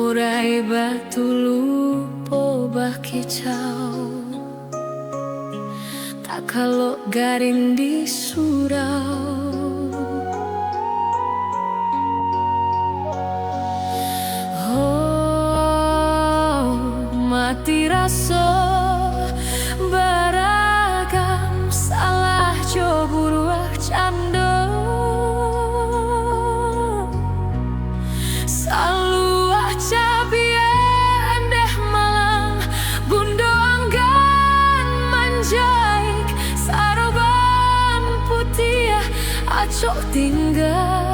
Urai batu lupo bah kicau, tak kalau garin di surau. Oh, mati rasa beragam, salah jo buruah cando. Selalu aja biar deh malang bundo anggan manjaik, saraban putih acok tinggal.